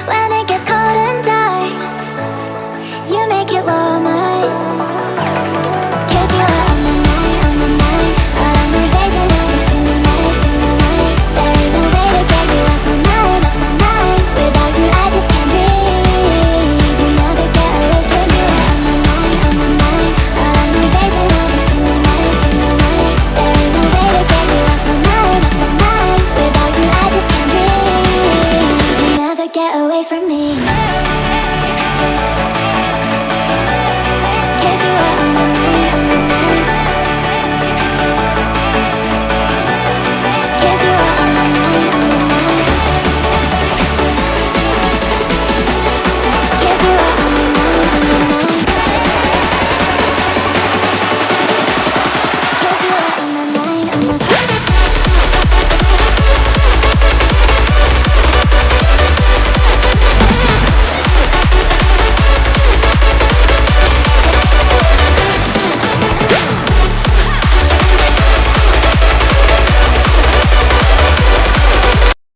When it gets cold and dark, you make it warmer. 'Cause you are on my mind, all of my days and every single night, single night. There ain't no way to get you off my mind, off my mind. Without you I just can't breathe. You never get away. 'Cause you are on my mind, all of my days and every single night, single night. There ain't no way to get you off my mind, off my mind. Without you I just can't breathe. You never get away from me.